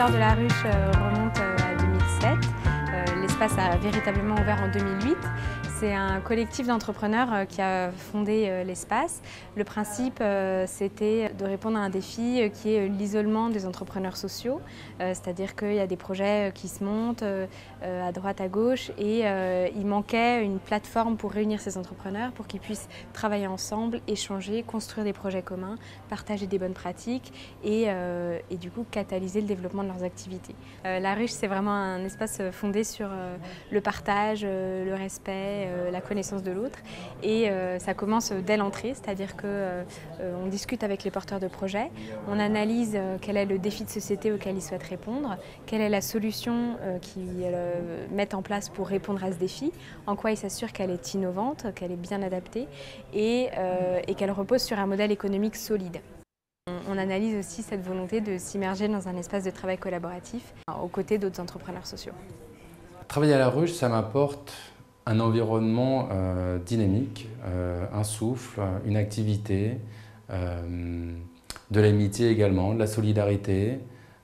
porteurs de la ruche remonte à 2007. L'espace a véritablement ouvert en 2008. C'est un collectif d'entrepreneurs qui a fondé l'espace. Le principe, c'était de répondre à un défi qui est l'isolement des entrepreneurs sociaux. C'est-à-dire qu'il y a des projets qui se montent à droite, à gauche et il manquait une plateforme pour réunir ces entrepreneurs pour qu'ils puissent travailler ensemble, échanger, construire des projets communs, partager des bonnes pratiques et du coup catalyser le développement de leurs activités. La ruche, c'est vraiment un espace fondé sur le partage, le respect, la connaissance de l'autre et ça commence dès l'entrée, c'est-à-dire qu'on discute avec les porteurs de projets, on analyse quel est le défi de société auquel ils souhaitent répondre, quelle est la solution qu'ils mettent en place pour répondre à ce défi, en quoi ils s'assurent qu'elle est innovante, qu'elle est bien adaptée et qu'elle repose sur un modèle économique solide. On analyse aussi cette volonté de s'immerger dans un espace de travail collaboratif aux côtés d'autres entrepreneurs sociaux. Travailler à la ruche, ça m'apporte un environnement dynamique, un souffle, une activité, de l'amitié également, de la solidarité,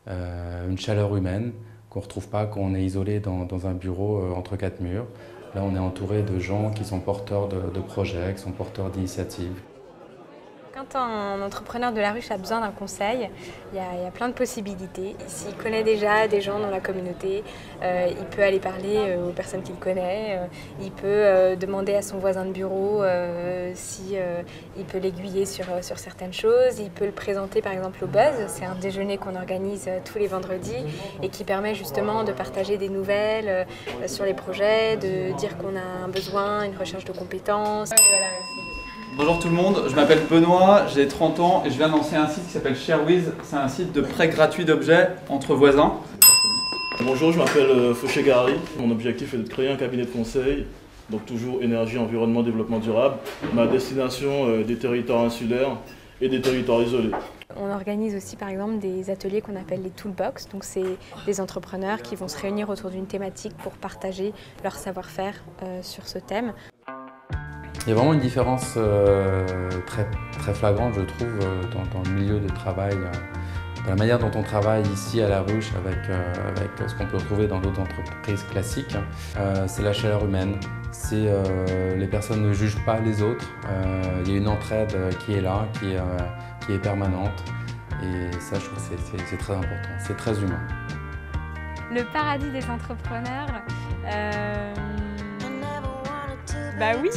une chaleur humaine qu'on ne retrouve pas quand on est isolé dans un bureau entre quatre murs. Là, on est entouré de gens qui sont porteurs de projets, qui sont porteurs d'initiatives. Quand un entrepreneur de la ruche a besoin d'un conseil, il y a plein de possibilités. S'il connaît déjà des gens dans la communauté, il peut aller parler aux personnes qu'il connaît, il peut demander à son voisin de bureau il peut l'aiguiller sur certaines choses, il peut le présenter par exemple au Buzz, c'est un déjeuner qu'on organise tous les vendredis et qui permet justement de partager des nouvelles sur les projets, de dire qu'on a un besoin, une recherche de compétences. Bonjour tout le monde, je m'appelle Benoît, j'ai 30 ans et je viens de lancer un site qui s'appelle ShareWiz. C'est un site de prêt gratuit d'objets entre voisins. Bonjour, je m'appelle Fauché Gary. Mon objectif est de créer un cabinet de conseil, donc toujours énergie, environnement, développement durable, mais à destination des territoires insulaires et des territoires isolés. On organise aussi par exemple des ateliers qu'on appelle les toolbox, donc c'est des entrepreneurs qui vont se réunir autour d'une thématique pour partager leur savoir-faire sur ce thème. Il y a vraiment une différence très flagrante, je trouve, dans le milieu de travail, dans la manière dont on travaille ici à la ruche avec ce qu'on peut retrouver dans d'autres entreprises classiques. C'est la chaleur humaine, les personnes ne jugent pas les autres, il y a une entraide qui est là, qui est permanente et ça je trouve que c'est très important, c'est très humain. Le paradis des entrepreneurs, bah oui.